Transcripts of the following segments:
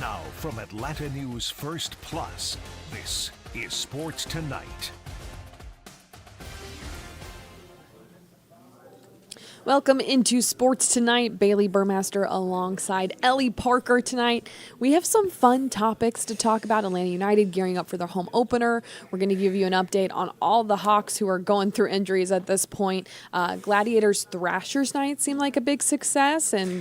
Now from Atlanta News First Plus, this is Sports Tonight. Welcome into Sports Tonight. Bailey Burmaster alongside Ellie Parker tonight. We have some fun topics to talk about. Atlanta United gearing up for their home opener. We're going to give you an update on all the Hawks who are going through injuries at this point. Gladiators Thrashers night seemed like a big success, and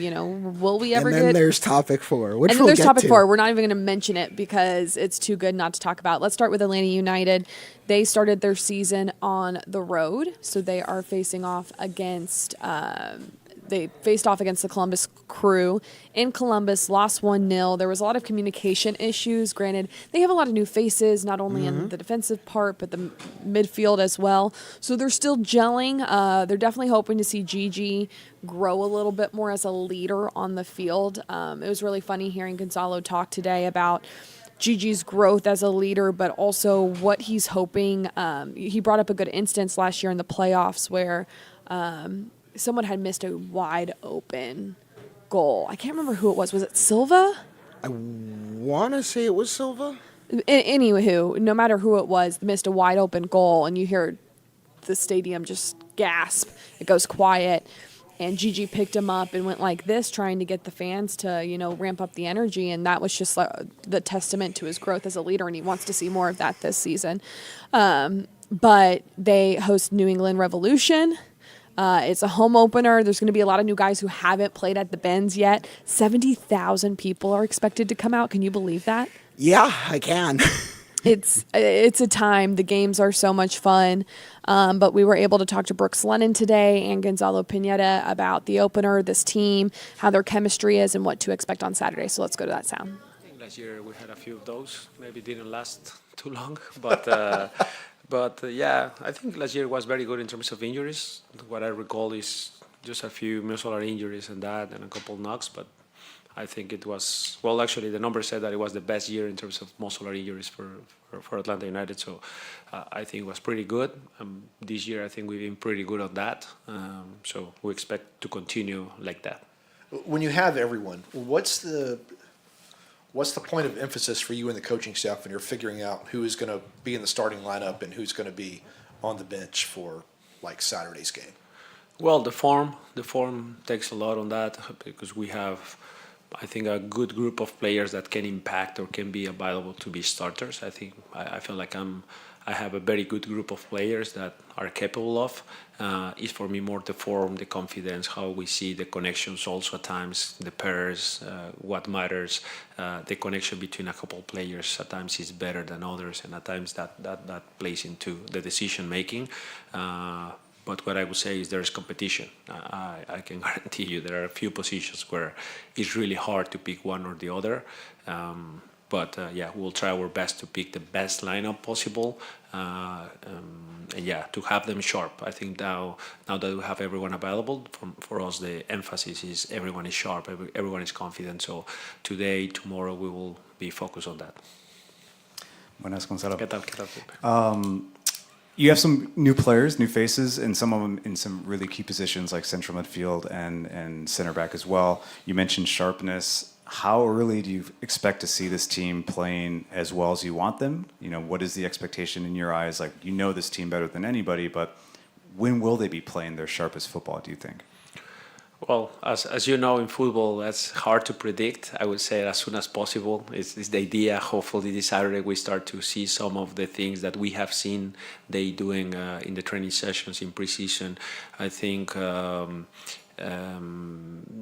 will we ever get? And then there's topic 4, which and then we'll there's get topic to. 4. We're not even going to mention it because it's too good not to talk about. Let's start with Atlanta United. They started their season on the road, so they are facing off against. They faced off against the Columbus Crew in Columbus, lost 1-0. There was a lot of communication issues. Granted, they have a lot of new faces, not only in the defensive part, but the midfield as well. So they're still gelling. They're definitely hoping to see Gigi grow a little bit more as a leader on the field. It was really funny hearing Gonzalo talk today about Gigi's growth as a leader, but also what he's hoping. He brought up a good instance last year in the playoffs where someone had missed a wide open goal. I can't remember who it was. Was it Silva? I want to say it was Silva. Anywho, no matter who it was, missed a wide open goal, and you hear the stadium just gasp. It goes quiet, and Gigi picked him up and went like this, trying to get the fans to, ramp up the energy, and that was just the testament to his growth as a leader, and he wants to see more of that this season. But they host New England Revolution. It's a home opener. There's going to be a lot of new guys who haven't played at the Benz yet. 70,000 people are expected to come out. Can you believe that? Yeah, I can. It's a time. The games are so much fun. But we were able to talk to Brooks Lennon today and Gonzalo Pineda about the opener, this team, how their chemistry is, and what to expect on Saturday. So let's go to that sound. I think last year we had a few of those. Maybe didn't last too long, but yeah, I think last year was very good in terms of injuries. What I recall is just a few muscular injuries and a couple knocks, but I think it was, well, actually the number said that it was the best year in terms of muscular injuries for Atlanta United, so I think it was pretty good. This year I think we've been pretty good on that, so we expect to continue like that. When you have everyone, what's the point of emphasis for you and the coaching staff when you're figuring out who is going to be in the starting lineup and who's going to be on the bench for like Saturday's game? Well, the form takes a lot on that because we have, I think, a good group of players that can impact or can be available to be starters. I feel like I have a very good group of players that are capable of. It's for me more the form, the confidence, how we see the connections also at times, the pairs, what matters, the connection between a couple of players at times is better than others, and at times that plays into the decision making. But what I would say is there's competition. I can guarantee you there are a few positions where it's really hard to pick one or the other. But yeah, we'll try our best to pick the best lineup possible, and yeah, to have them sharp. I think now that we have everyone available, for us the emphasis is everyone is sharp, everyone is confident. So today, tomorrow, we will be focused on that. Buenas, Gonzalo. ¿Qué tal, Pepe? You have some new players, new faces, and some of them in some really key positions like central midfield and center back as well. You mentioned sharpness. How early do you expect to see this team playing as well as you want them? What is the expectation in your eyes? Like, this team better than anybody, but when will they be playing their sharpest football, do you think? Well, as you know, in football, that's hard to predict. I would say as soon as possible. It's the idea. Hopefully this Saturday we start to see some of the things that we have seen they doing in the training sessions in preseason. I think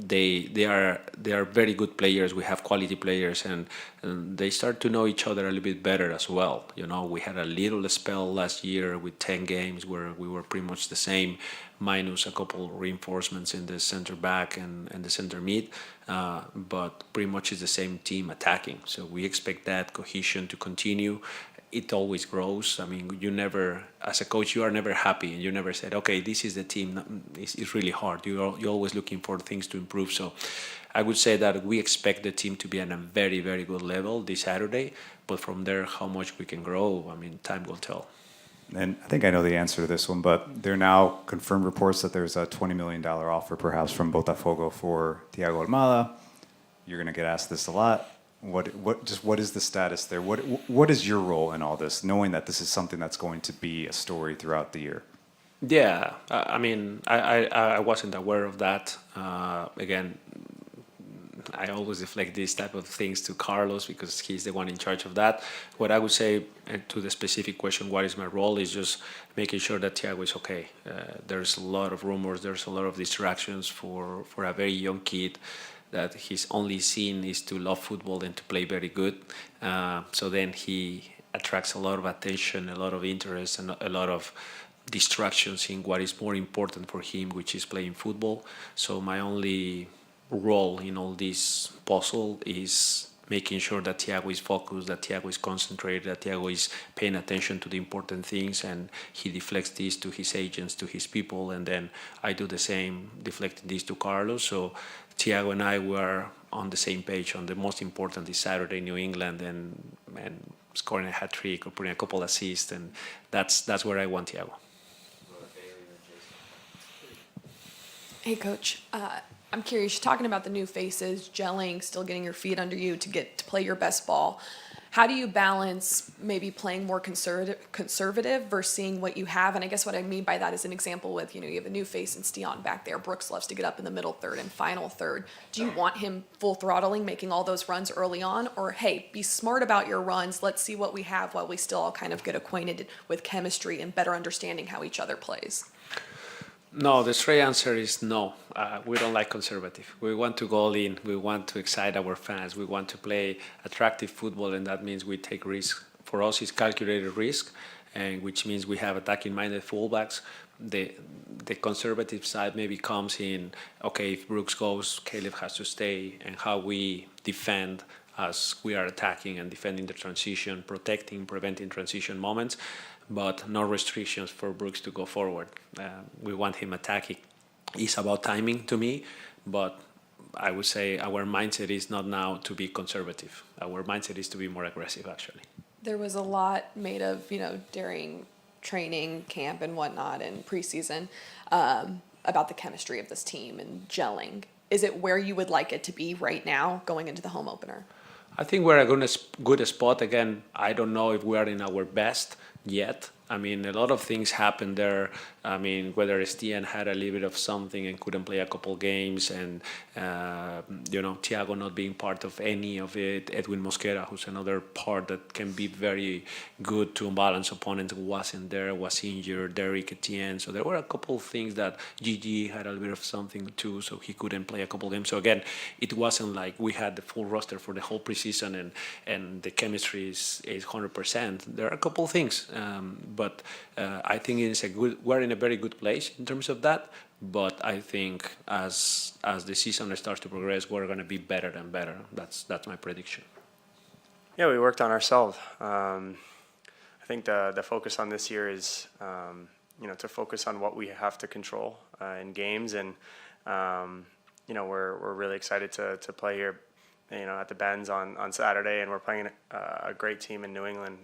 they are very good players. We have quality players, and they start to know each other a little bit better as well. We had a little spell last year with 10 games where we were pretty much the same, minus a couple reinforcements in the center back and the center mid, but pretty much it's the same team attacking. So we expect that cohesion to continue. It always grows. I mean, as a coach, you are never happy, and you never said, okay, this is the team. It's really hard. You're always looking for things to improve. So I would say that we expect the team to be at a very, very good level this Saturday, but from there, how much we can grow, I mean, time will tell. And I think I know the answer to this one, but there are now confirmed reports that there's a $20 million offer perhaps from Botafogo for Thiago Almada. You're going to get asked this a lot. What is the status there? What is your role in all this, knowing that this is something that's going to be a story throughout the year? Yeah, I mean, I wasn't aware of that. Again, I always deflect these type of things to Carlos because he's the one in charge of that. What I would say to the specific question, what is my role, is just making sure that Thiago is okay. There's a lot of rumors, there's a lot of distractions for a very young kid that his only scene is to love football and to play very good. So then he attracts a lot of attention, a lot of interest, and a lot of distractions in what is more important for him, which is playing football. So my only role in all this puzzle is making sure that Thiago is focused, that Thiago is concentrated, that Thiago is paying attention to the important things, and he deflects this to his agents, to his people, and then I do the same, deflecting this to Carlos. So Thiago and I were on the same page on the most important is Saturday, New England, and scoring a hat trick or putting a couple assists, and that's where I want Thiago. Hey, Coach. I'm curious, you're talking about the new faces, gelling, still getting your feet under you to get to play your best ball. How do you balance maybe playing more conservative versus seeing what you have? And I guess what I mean by that is an example with, you have a new face in Steon back there. Brooks loves to get up in the middle third and final third. Do you want him full throttling, making all those runs early on? Or, hey, be smart about your runs. Let's see what we have while we still all kind of get acquainted with chemistry and better understanding how each other plays? No, the straight answer is no. We don't like conservative. We want to go all in. We want to excite our fans. We want to play attractive football, and that means we take risks. For us, it's calculated risk, and which means we have attacking-minded fullbacks. The conservative side maybe comes in, okay, if Brooks goes, Caleb has to stay, and how we defend as we are attacking and defending the transition, protecting, preventing transition moments, but no restrictions for Brooks to go forward. We want him attacking. It's about timing to me, but I would say our mindset is not now to be conservative. Our mindset is to be more aggressive, actually. There was a lot made of, during training camp and whatnot and preseason about the chemistry of this team and gelling. Is it where you would like it to be right now going into the home opener? I think we're at a good spot. Again, I don't know if we are in our best yet. I mean, a lot of things happened there. I mean, whether Stian had a little bit of something and couldn't play a couple games, and Thiago not being part of any of it. Edwin Mosquera, who's another part that can be very good to unbalance opponents, wasn't there, was injured. Derek Etienne. So there were a couple of things that Gigi had a little bit of something too, so he couldn't play a couple games. So again, it wasn't like we had the full roster for the whole preseason and the chemistry is 100%. There are a couple of things. But I think we're in a very good place in terms of that. But I think as the season starts to progress, we're going to be better and better. That's my prediction. Yeah, we worked on ourselves. I think the focus on this year is, to focus on what we have to control in games, and we're really excited to play here. At the Benz on Saturday, and we're playing a great team in New England.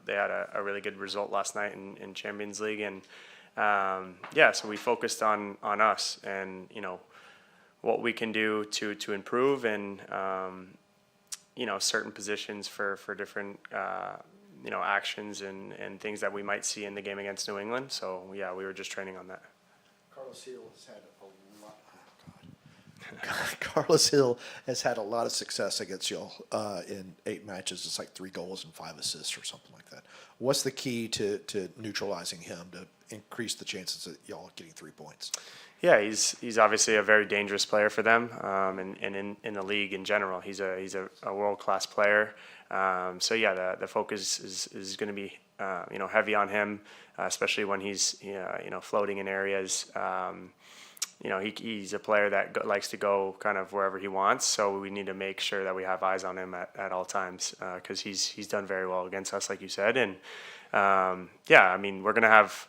They had a really good result last night in Champions League, and so we focused on us and what we can do to improve, and certain positions for different actions and things that we might see in the game against New England. So we were just training on that. Carlos Hill has had a lot of success against y'all in 8 matches. It's like 3 goals and 5 assists or something like that. What's the key to neutralizing him to increase the chances of y'all getting 3 points? Yeah, he's obviously a very dangerous player for them, and in the league in general. He's a world-class player. The focus is going to be heavy on him, especially when he's floating in areas. He's a player that likes to go kind of wherever he wants, so we need to make sure that we have eyes on him at all times, because he's done very well against us, like you said. And we're going to have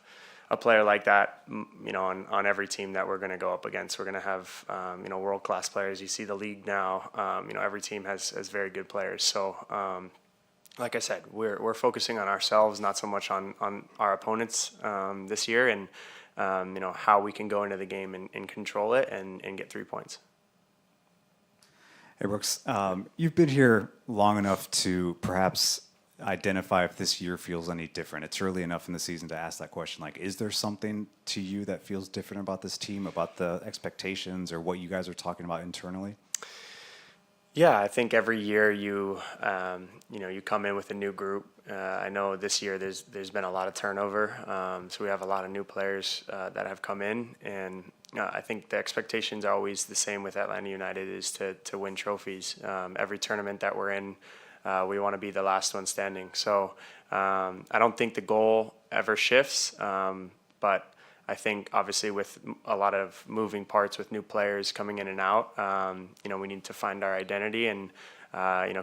a player like that, on every team that we're going to go up against. We're going to have world-class players. You see the league now, every team has very good players. So like I said, we're focusing on ourselves, not so much on our opponents this year, and how we can go into the game and control it and get 3 points. Hey, Brooks, you've been here long enough to perhaps identify if this year feels any different. It's early enough in the season to ask that question. Like, is there something to you that feels different about this team, about the expectations or what you guys are talking about internally? Yeah, I think every year you come in with a new group. I know this year there's been a lot of turnover, so we have a lot of new players that have come in, and I think the expectations are always the same with Atlanta United is to win trophies. Every tournament that we're in, we want to be the last one standing. So I don't think the goal ever shifts, but I think obviously with a lot of moving parts with new players coming in and out, we need to find our identity and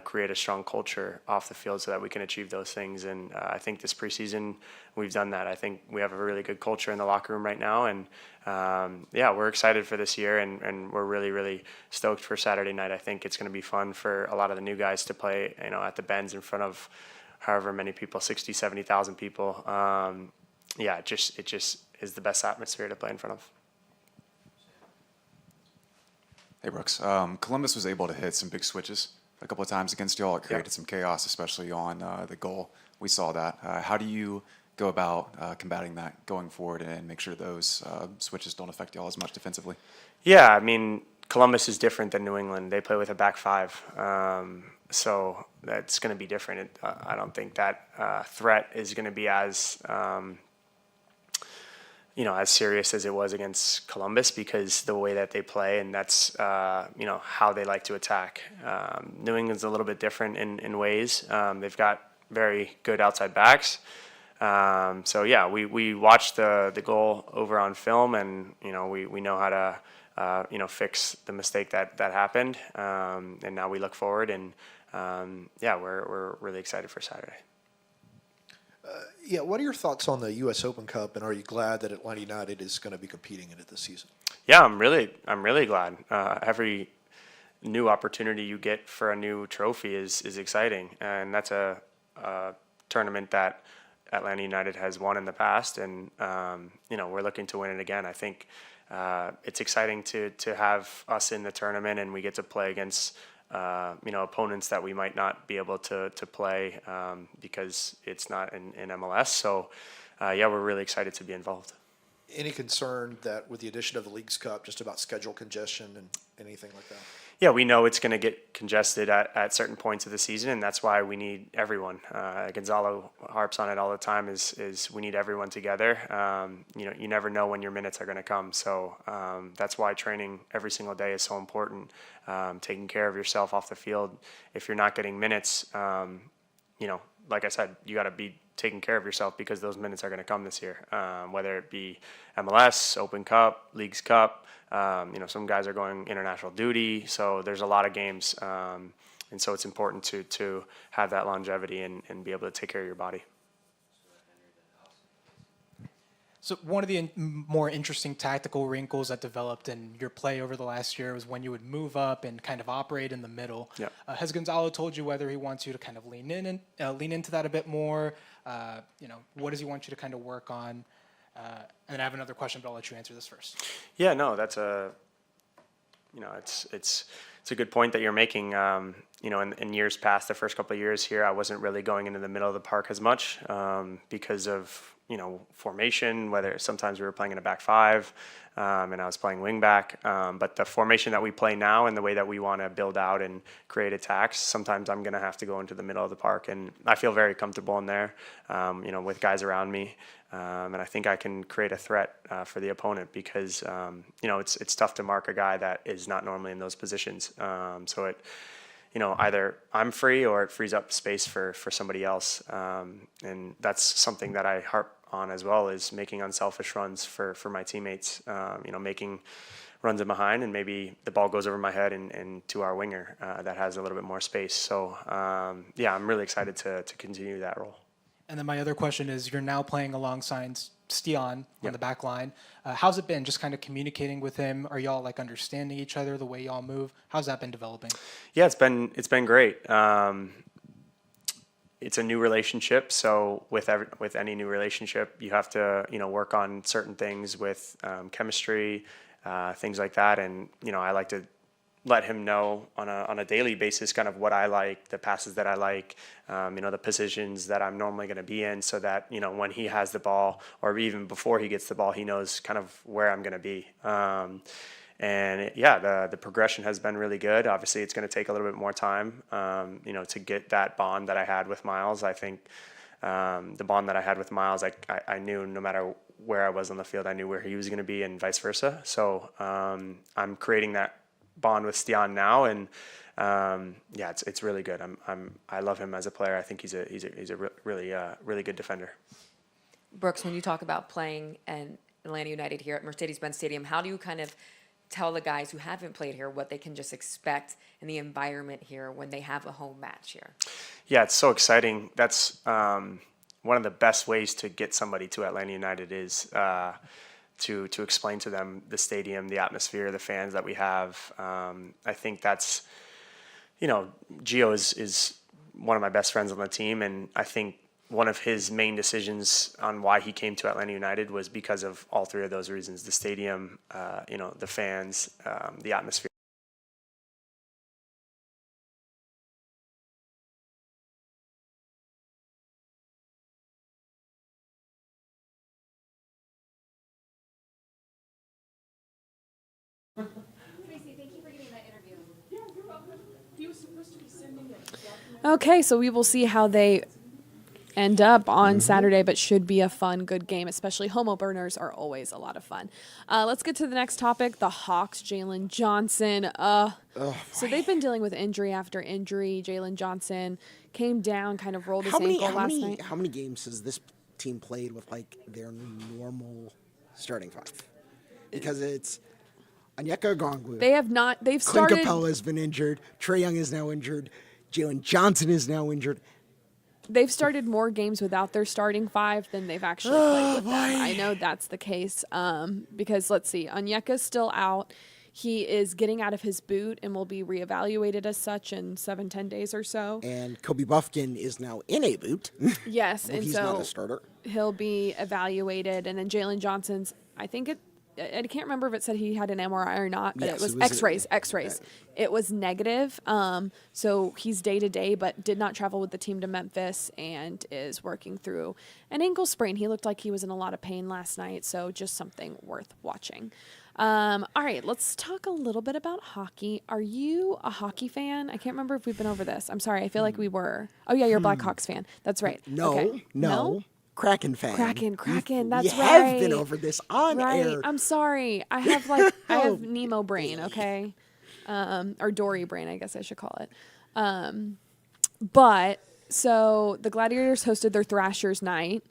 create a strong culture off the field so that we can achieve those things. And I think this preseason we've done that. I think we have a really good culture in the locker room right now, and we're excited for this year, and we're really, really stoked for Saturday night. I think it's going to be fun for a lot of the new guys to play, at the Benz in front of however many people, 60, 70,000 people. It just is the best atmosphere to play in front of. Hey, Brooks. Columbus was able to hit some big switches a couple of times against y'all. It created some chaos, especially on the goal. We saw that. How do you go about combating that going forward and make sure those switches don't affect y'all as much defensively? Yeah, I mean, Columbus is different than New England. They play with a back five. So that's going to be different. I don't think that threat is going to be as as serious as it was against Columbus because the way that they play, and that's, how they like to attack. New England's a little bit different in ways. They've got very good outside backs. We watched the goal over on film, and, we know how to, fix the mistake that happened. And now we look forward, and, we're really excited for Saturday. What are your thoughts on the U.S. Open Cup, and are you glad that Atlanta United is going to be competing in it this season? Yeah, I'm really glad. Every new opportunity you get for a new trophy is exciting, and that's a tournament that Atlanta United has won in the past, and we're looking to win it again. I think it's exciting to have us in the tournament, and we get to play against opponents that we might not be able to play because it's not in MLS. So, we're really excited to be involved. Any concern that with the addition of the Leagues Cup, just about schedule congestion and anything like that? Yeah, we know it's going to get congested at certain points of the season, and that's why we need everyone. Gonzalo harps on it all the time is we need everyone together. You never know when your minutes are going to come. So that's why training every single day is so important, taking care of yourself off the field. If you're not getting minutes, like I said, you got to be taking care of yourself because those minutes are going to come this year, whether it be MLS, Open Cup, Leagues Cup. Some guys are going international duty, so there's a lot of games, and so it's important to have that longevity and be able to take care of your body. So one of the more interesting tactical wrinkles that developed in your play over the last year was when you would move up and kind of operate in the middle. Yeah. Has Gonzalo told you whether he wants you to kind of lean into that a bit more? What does he want you to kind of work on? And then I have another question, but I'll let you answer this first. Yeah, no, that's it's a good point that you're making. In years past, the first couple of years here, I wasn't really going into the middle of the park as much because of formation, whether sometimes we were playing in a back five and I was playing wing back. But the formation that we play now and the way that we want to build out and create attacks, sometimes I'm going to have to go into the middle of the park. And I feel very comfortable in there, with guys around me. And I think I can create a threat for the opponent because, it's tough to mark a guy that is not normally in those positions. So it, either I'm free or it frees up space for somebody else. And that's something that I harp on as well, is making unselfish runs for my teammates, making runs in behind, and maybe the ball goes over my head and to our winger that has a little bit more space. So, I'm really excited to continue that role. And then my other question is, you're now playing alongside Stian on the back line. How's it been just kind of communicating with him? Are y'all like understanding each other, the way y'all move? How's that been developing? Yeah, it's been great. It's a new relationship, so with any new relationship, you have to work on certain things with chemistry, things like that. And I like to let him know on a daily basis kind of what I like, the passes that I like, the positions that I'm normally going to be in, so that, when he has the ball or even before he gets the ball, he knows kind of where I'm going to be. The progression has been really good. Obviously, it's going to take a little bit more time, to get that bond that I had with Miles. I think the bond that I had with Miles, I knew no matter where I was on the field, I knew where he was going to be and vice versa. So I'm creating that bond with Stian now, and it's really good. I love him as a player. I think he's a really good defender. Brooks, when you talk about playing in Atlanta United here at Mercedes-Benz Stadium, how do you kind of tell the guys who haven't played here what they can just expect in the environment here when they have a home match here? Yeah, it's so exciting. That's one of the best ways to get somebody to Atlanta United is to explain to them the stadium, the atmosphere, the fans that we have. I think that's, Gio is one of my best friends on the team, and I think one of his main decisions on why he came to Atlanta United was because of all three of those reasons: the stadium, the fans, the atmosphere. Okay, so we will see how they end up on Saturday, but should be a fun, good game, especially home openers are always a lot of fun. Let's get to the next topic, the Hawks, Jalen Johnson. So they've been dealing with injury after injury. Jalen Johnson came down, kind of rolled his ankle last night. How many games has this team played with, like, their normal starting five? Because it's Onyeka Okongwu. They've Clint started. Capella has been injured. Trae Young is now injured. Jalen Johnson is now injured. They've started more games without their starting five than they've actually played with them. I know that's the case because, let's see, Onyeka's still out. He is getting out of his boot and will be reevaluated as such in 7-10 days or so. And Kobe Buffkin is now in a boot. Yes, and he's so not a starter. He'll be evaluated. And then Jalen Johnson's, I can't remember if it said he had an MRI or not, but Yes, it was it was X-rays. It was negative. So he's day-to-day, but did not travel with the team to Memphis and is working through an ankle sprain. He looked like he was in a lot of pain last night, so just something worth watching. All right, let's talk a little bit about hockey. Are you a hockey fan? I can't remember if we've been over this. I'm sorry. I feel like we were. Oh, yeah, you're a Blackhawks fan. That's right. No, okay. no. Kraken fan. Kraken. That's we right. have been over this on air. I'm sorry. I have I have Nemo brain, okay? Or Dory brain, I guess I should call it. But so the Gladiators hosted their Thrashers night,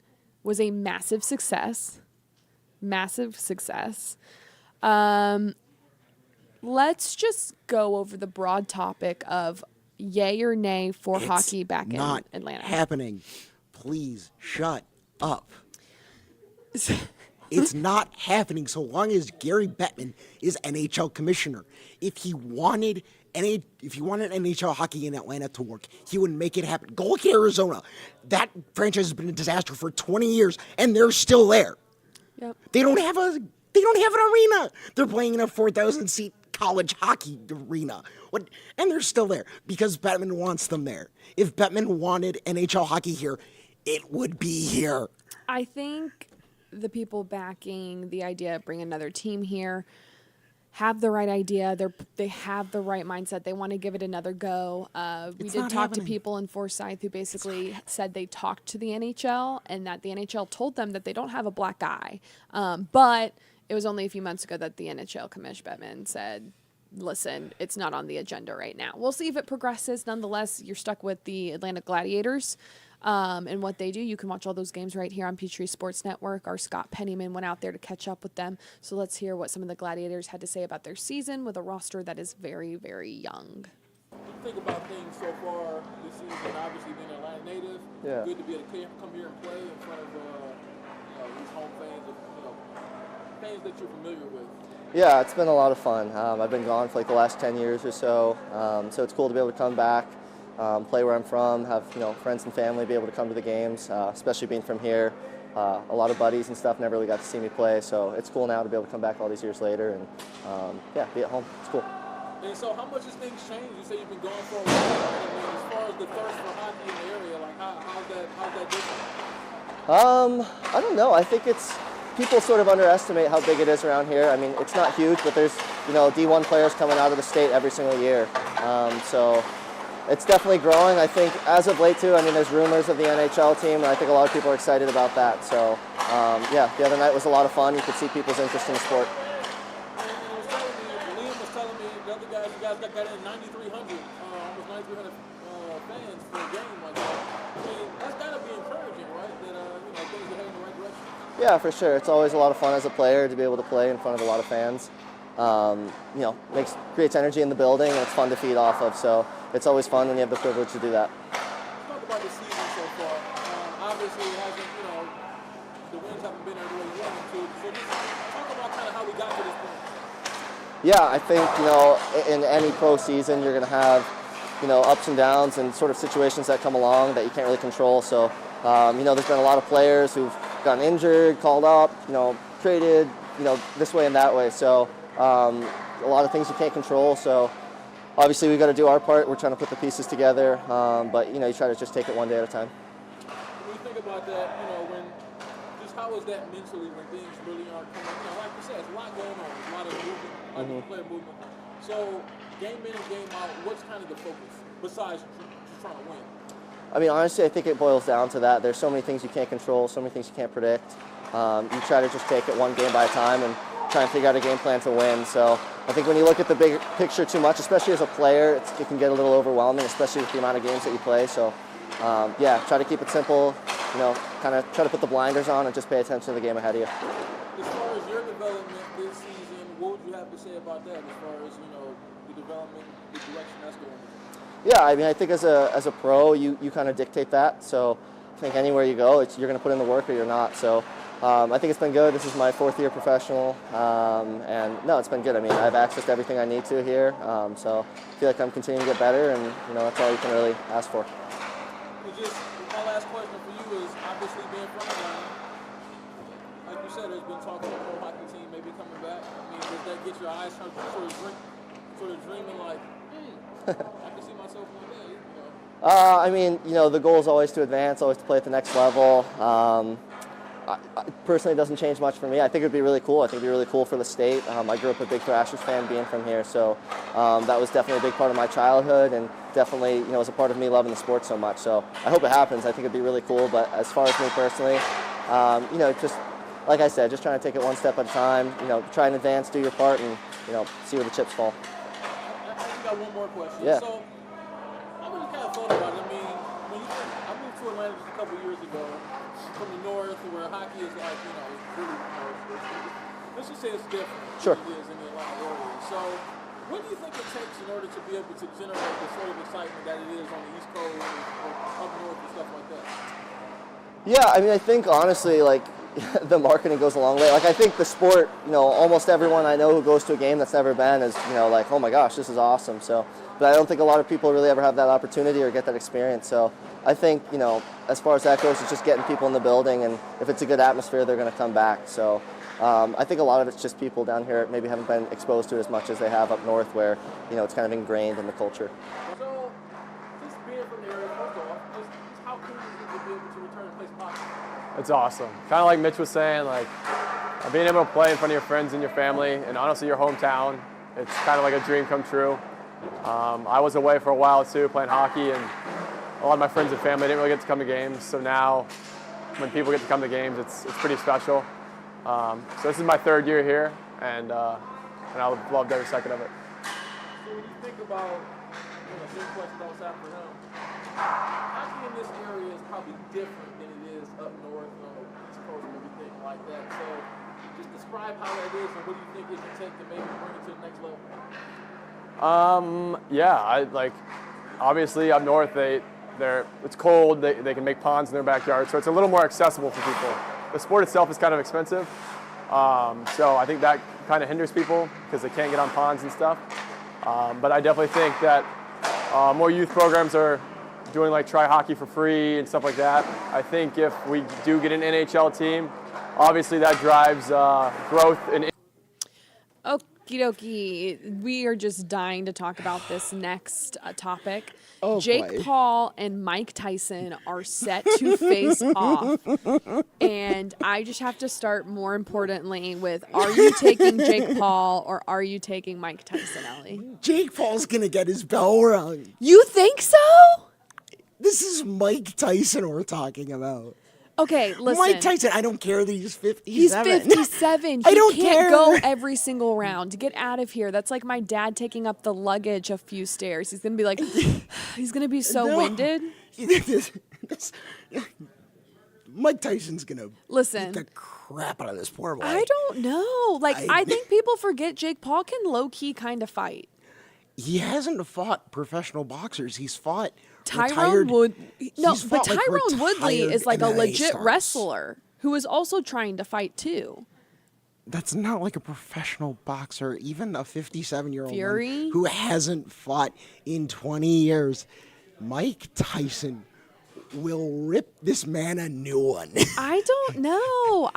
was a massive success. Let's just go over the broad topic of yay or nay for hockey back in Atlanta. Not happening. Please shut up. It's not happening so long as Gary Bettman is NHL commissioner. If he wanted NHL hockey in Atlanta to work, he would make it happen. Go look at Arizona. That franchise has been a disaster for 20 years, and they're still there. Yep. They don't have an arena. They're playing in a 4,000-seat college hockey arena. And they're still there because Bettman wants them there. If Bettman wanted NHL hockey here, it would be here. I think the people backing the idea of bringing another team here have the right idea. They have the right mindset. They want to give it another go. We did talk to people in Forsyth who basically said they talked to the NHL and that the NHL told them that they don't have a black guy. But it was only a few months ago that the NHL Commissioner Bettman said, listen, it's not on the agenda right now. We'll see if it progresses. Nonetheless, you're stuck with the Atlanta Gladiators. And what they do. You can watch all those games right here on Peachtree Sports Network. Our Scott Pennyman went out there to catch up with them. So let's hear what some of the Gladiators had to say about their season with a roster that is very, very young. What do you think about things so far this season? Obviously being an Atlanta native, good to be able to come here and play in front of these home fans, fans that you're familiar with. Yeah, it's been a lot of fun. I've been gone for like the last 10 years or so, so it's cool to be able to come back. Play where I'm from, have friends and family be able to come to the games, especially being from here. A lot of buddies and stuff never really got to see me play, so it's cool now to be able to come back all these years later and be at home. It's cool. And so how much has things changed? You say you've been gone for a while. I mean, as far as the thirst for hockey in the area, like how's that different? I don't know. I think people sort of underestimate how big it is around here. I mean, it's not huge, but there's, D1 players coming out of the state every single year. So it's definitely growing. I think as of late too, I mean, there's rumors of the NHL team, and I think a lot of people are excited about that. So yeah, the other night was a lot of fun. You could see people's interest in the sport. Liam was telling me the other guys, you guys got in 9,300, almost 9,300 fans for a game like that. I mean, that's got to be encouraging, right? That things are heading in the right direction. Yeah, for sure. It's always a lot of fun as a player to be able to play in front of a lot of fans. Creates energy in the building, and it's fun to feed off of. So it's always fun when you have the privilege to do that. Let's talk about the season so far. Obviously, it hasn't, the wins haven't been there the way you wanted to. So just talk about kind of how we got to this point. Yeah, I think, in any pro season, you're going to have, ups and downs and sort of situations that come along that you can't really control. So, there's been a lot of players who've gotten injured, called up, traded, this way and that way. So, a lot of things you can't control. So, obviously, we've got to do our part. We're trying to put the pieces together. But, you try to just take it one day at a time. When you think about that, how is that mentally when things really aren't coming? Like you said, it's a lot going on. There's a lot of movement, a lot of player movement. So, game in and game out, what's kind of the focus besides just trying to win? I mean, honestly, I think it boils down to that. There's so many things you can't control, so many things you can't predict. You try to just take it one game by a time and try and figure out a game plan to win. So I think when you look at the big picture too much, especially as a player, it can get a little overwhelming, especially with the amount of games that you play. So, try to keep it simple. Kind of try to put the blinders on and just pay attention to the game ahead of you. As far as your development this season, what would you have to say about that as far as, the development, the direction that's going in? Yeah, I mean, I think as a pro, you kind of dictate that. So I think anywhere you go, you're going to put in the work or you're not. So I think it's been good. This is my 4th year professional. And no, it's been good. I mean, I have access to everything I need to here. So I feel like I'm continuing to get better, and, that's all you can really ask for. My last question for you is, obviously being from Atlanta, like you said, there's been talk of a pro hockey team maybe coming back. I mean, does that get your eyes sort of dreaming like, I can see myself one day, I mean, the goal is always to advance, always to play at the next level. Personally, it doesn't change much for me. I think it would be really cool. I think it would be really cool for the state. I grew up a big Thrashers fan being from here, so that was definitely a big part of my childhood, and definitely, was a part of me loving the sport so much. So I hope it happens. I think it'd be really cool. But as far as me personally, just like I said, just trying to take it one step at a time. Try and advance, do your part, and see where the chips fall. I got one more question. Yeah. So I really kind of thought about it. I mean, I moved to Atlanta just a couple years ago from the north, where hockey is like, really, let's just say it's different Sure. than it is in the Atlanta area. So what do you think it takes in order to be able to generate the sort of excitement that it is on the East Coast or up north and stuff like that? Yeah, I mean, I think honestly, like, the marketing goes a long way. Like, I think the sport, almost everyone I know who goes to a game that's never been is, like, oh my gosh, this is awesome. So, but I don't think a lot of people really ever have that opportunity or get that experience. So I think, as far as that goes, it's just getting people in the building, and if it's a good atmosphere, they're going to come back. So I think a lot of it's just people down here maybe haven't been exposed to it as much as they have up north, where, it's kind of ingrained in the culture. So, just being from the area, first off, just how cool is it to be able to return and play some hockey? It's awesome. Kind of like Mitch was saying, like being able to play in front of your friends and your family, and honestly your hometown, it's kind of like a dream come true. I was away for a while too, playing hockey, and a lot of my friends and family didn't really get to come to games. So now, when people get to come to games, it's pretty special. So this is my 3rd year here, and I loved every second of it. So when you think about, big question I was after him, hockey in this area is probably different than it is up north on the East Coast and everything like that. So just describe how that is, and what do you think it can take to maybe bring it to the next level? Obviously up north it's cold. They can make ponds in their backyard, so it's a little more accessible for people. The sport itself is kind of expensive, so I think that kind of hinders people because they can't get on ponds and stuff. But I definitely think that more youth programs are doing like try hockey for free and stuff like that. I think if we do get an NHL team, obviously that drives growth in. Okie dokie. We are just dying to talk about this next topic. Oh, Jake boy. Paul and Mike Tyson are set to face off. And I just have to start more importantly with, are you taking Jake Paul or are you taking Mike Tyson, Ellie? Jake Paul's going to get his bell rung. You think so? This is Mike Tyson we're talking about. Okay, listen. Mike Tyson, I don't care that he's 57. He's 57. I don't He can't care. go every single round. Get out of here. That's like my dad taking up the luggage a few stairs. He's going to be like, he's going to be so No. winded. Mike Tyson's going to Listen. beat the crap out of this poor boy. I don't know. Like, I- I think people forget Jake Paul can low-key kind of fight. He hasn't fought professional boxers. He's fought Tyrone retired. Wood. No, he's but fought, like, Tyrone Woodley retired is like a MMA legit stars. wrestler who is also trying to fight too. That's not like a professional boxer, even a 57-year-old Fury? who hasn't fought in 20 years. Mike Tyson will rip this man a new one. I don't know.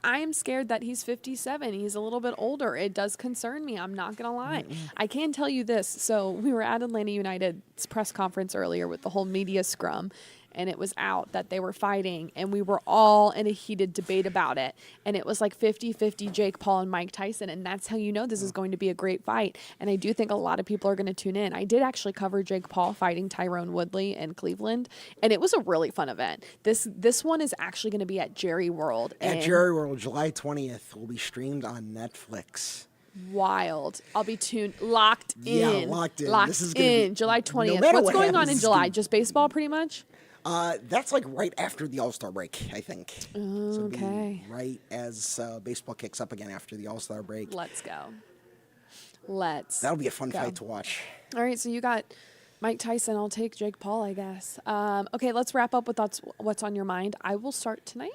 I'm scared that he's 57. He's a little bit older. It does concern me. I'm not going to lie. I can tell you this. So we were at Atlanta United's press conference earlier with the whole media scrum, and it was out that they were fighting, and we were all in a heated debate about it. And it was like 50-50 Jake Paul and Mike Tyson, and that's how you know this is going to be a great fight. And I do think a lot of people are going to tune in. I did actually cover Jake Paul fighting Tyrone Woodley in Cleveland, and it was a really fun event. This one is actually going to be at Jerry World. At and Jerry World, July 20th, will be streamed on Netflix. Wild. I'll be locked in. Yeah, locked in. Locked This is gonna in. be- July no 20th. matter What's what going on happens, in it's July? gonna- Just baseball pretty much? That's like right after the All-Star break, I think. So it'll be Okay. right as baseball kicks up again after the All-Star break. Let's go. Let's That'll be a fun go. fight to watch. All right, so you got Mike Tyson. I'll take Jake Paul, I guess. Okay, let's wrap up with what's on your mind. I will start tonight.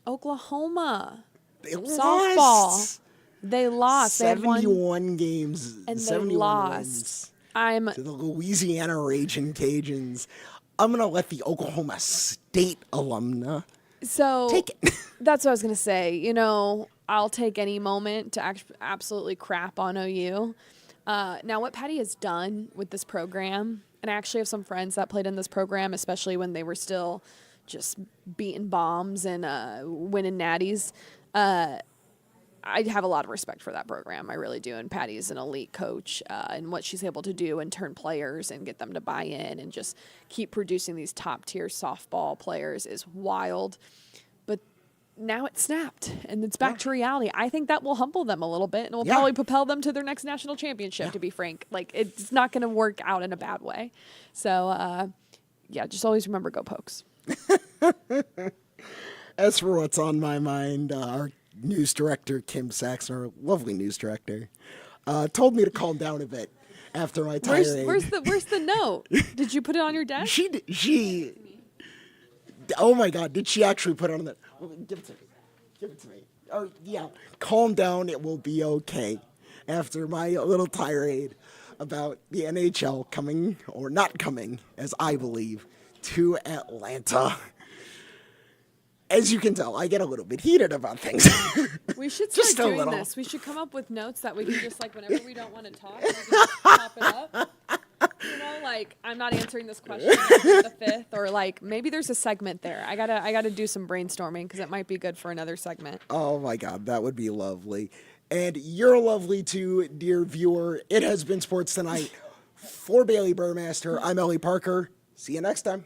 Oklahoma. They Softball. lost. They lost. They had one 71 games. and they 71 lost. wins I'm to the Louisiana Raging Cajuns. I'm going to let the Oklahoma State alumna so take it. that's what I was gonna say. You know, I'll take any moment to absolutely crap on OU. Now, what Patty has done with this program, and I actually have some friends that played in this program, especially when they were still just beating bombs and winning natties. I have a lot of respect for that program. I really do. And Patty's an elite coach, and what she's able to do and turn players and get them to buy in and just keep producing these top tier softball players is wild. But now it's snapped and it's back to reality. I think that will humble them a little bit and will probably propel them to their next national championship, to be frank. Like, it's not going to work out in a bad way. So, just always remember, go Pokes. As for what's on my mind, our news director, Kim Saxon, our lovely news director, told me to calm down a bit after my tirade. Where's the note? Did you put it on your desk? She. Oh my God! Did she actually put it on the? Give it to me. Give it to me. Oh yeah. Calm down. It will be okay. After my little tirade about the NHL coming or not coming, as I believe, to Atlanta. As you can tell, I get a little bit heated about things. We should Just start a doing little. this. We should come up with notes that we can just, like, whenever we don't want to talk, we can just pop it up. You know, like, I'm not answering this question on the 5th, or like maybe there's a segment there. I gotta do some brainstorming because it might be good for another segment. Oh my God, that would be lovely. And you're lovely too, dear viewer. It has been Sports Tonight. For Bailey Burmaster, I'm Ellie Parker. See you next time.